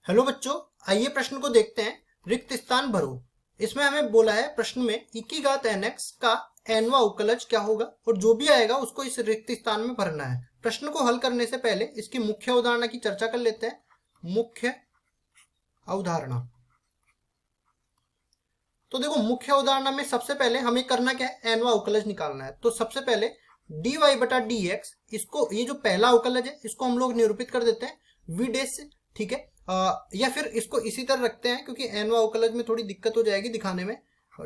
Hello बच्चों, आइए प्रश्न को देखते हैं। रिक्त स्थान भरो। इसमें हमें बोला है प्रश्न में e की घात nx का nवां अवकलज क्या होगा और जो भी आएगा उसको इस रिक्त स्थान में भरना है। प्रश्न को हल करने से पहले इसकी मुख्य अवधारणा की चर्चा कर लेते हैं। मुख्य अवधारणा, तो देखो मुख्य अवधारणा में सबसे पहले हमें करना क्या है, nवां अवकलज निकालना है। तो सबसे पहले dy बटा dx, इसको ये जो पहला अवकलज है इसको हम लोग निरूपित कर देते हैं v डैश से, ठीक है। या फिर इसको इसी तरह रखते हैं क्योंकि nवां अवकलज में थोड़ी दिक्कत हो जाएगी दिखाने में।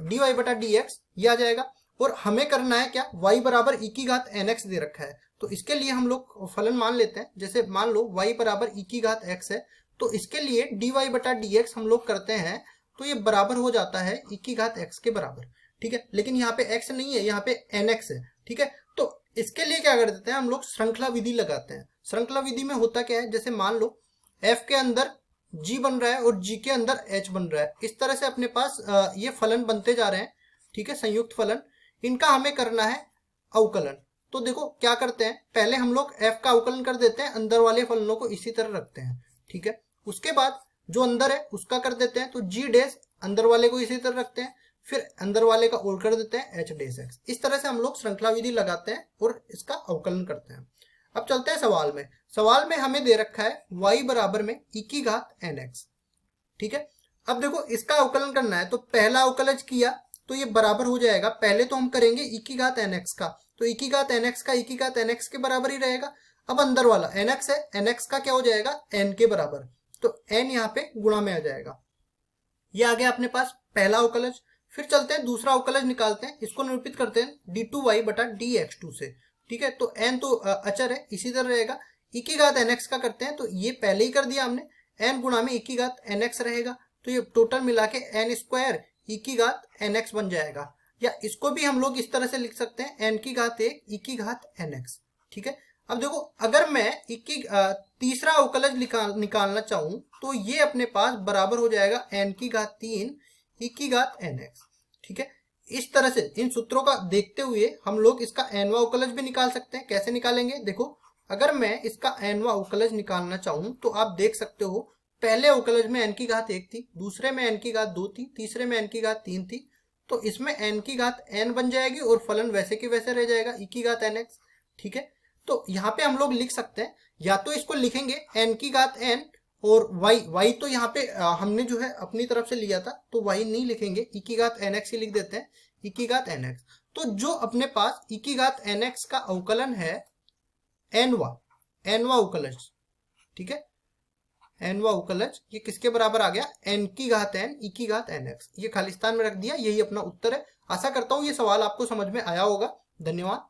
dy बटा dx ये आ जाएगा और हमें करना है क्या, y बराबर e की घात nx दे रखा है। तो इसके लिए हम लोग फलन मान लेते हैं। जैसे मान लो y बराबर e की घात x है, तो इसके लिए dy बटा dx हम लोग करते हैं तो ये बराबर हो जाता है e की घात x के बराबर, ठीक है। लेकिन यहाँ पे x नहीं है, यहाँ पे nx है, ठीक है। तो इसके लिए क्या कर देते हैं हम लोग, श्रृंखला विधि लगाते हैं। श्रृंखला विधि में होता क्या है, जैसे मान लो f के अंदर g बन रहा है और g के अंदर h बन रहा है। इस तरह से अपने पास ये फलन बनते जा रहे हैं, ठीक है, संयुक्त फलन। इनका हमें करना है अवकलन। तो देखो क्या करते हैं, पहले हम लोग f का अवकलन कर देते हैं, अंदर वाले फलनों को इसी तरह रखते हैं, ठीक है। उसके बाद जो अंदर है उसका कर देते हैं, तो g डैश अंदर वाले को इसी तरह रखते हैं, फिर अंदर वाले का और कर देते हैं h डैश x। इस तरह से हम लोग श्रृंखला विधि लगाते हैं और इसका अवकलन करते हैं। अब चलते हैं सवाल में। सवाल में हमें दे रखा है y बराबर में e की घात nx, ठीक है। अब देखो इसका अवकलन करना है, तो पहला अवकलज किया तो ये बराबर हो जाएगा। पहले तो हम करेंगे e की घात nx का, तो e की घात nx का e की घात nx के बराबर ही रहेगा। अब अंदर वाला nx है, nx का क्या हो जाएगा, n के बराबर, तो n यहाँ पे गुणा में आ जाएगा। ये आ गया अपने पास पहला अवकलज। फिर चलते हैं दूसरा अवकलज निकालते हैं। इसको निरूपित करते हैं d2y बटा dx2 से, ठीक है। तो n तो अचर है, इसी तरह रहेगा। e की घात nx का करते हैं, तो ये पहले ही कर दिया हमने, n गुणा में e की घात nx रहेगा। तो ये टोटल मिला के n स्क्वायर e की घात nx बन जाएगा। या इसको भी हम लोग इस तरह से लिख सकते हैं, n की घात 1 e की घात nx, ठीक है। अब देखो अगर मैं तीसरा अवकलज निकालना चाहूं तो ये अपने पास बराबर हो जाएगा n की घात 3 e की घात nx, ठीक है। इस तरह से इन सूत्रों का देखते हुए हम लोग इसका nवां अवकलज भी निकाल सकते हैं। कैसे निकालेंगे, देखो अगर मैं इसका nवां अवकलज निकालना चाहूं तो आप देख सकते हो, पहले अवकलज में n की घात 1 थी, दूसरे में n की घात 2 थी, तीसरे में n की घात 3 थी। तो इसमें n की घात n बन जाएगी और फलन वैसे के वैसे रह जाएगा e की घात nx, ठीक है। तो यहाँ पे हम लोग लिख सकते हैं, या तो इसको लिखेंगे n की घात n और y तो यहाँ पे हमने जो है अपनी तरफ से लिया था, तो y नहीं लिखेंगे, e की घात nx ही लिख देते हैं, e की घात nx। तो जो अपने पास e की घात nx का अवकलन है nवां अवकलज, ठीक है, nवां अवकलज, ये किसके बराबर आ गया, n की घात n e की घात nx। ये खालिस्तान में रख दिया, यही अपना उत्तर है। आशा करता हूँ ये सवाल आपको समझ में आया होगा। धन्यवाद।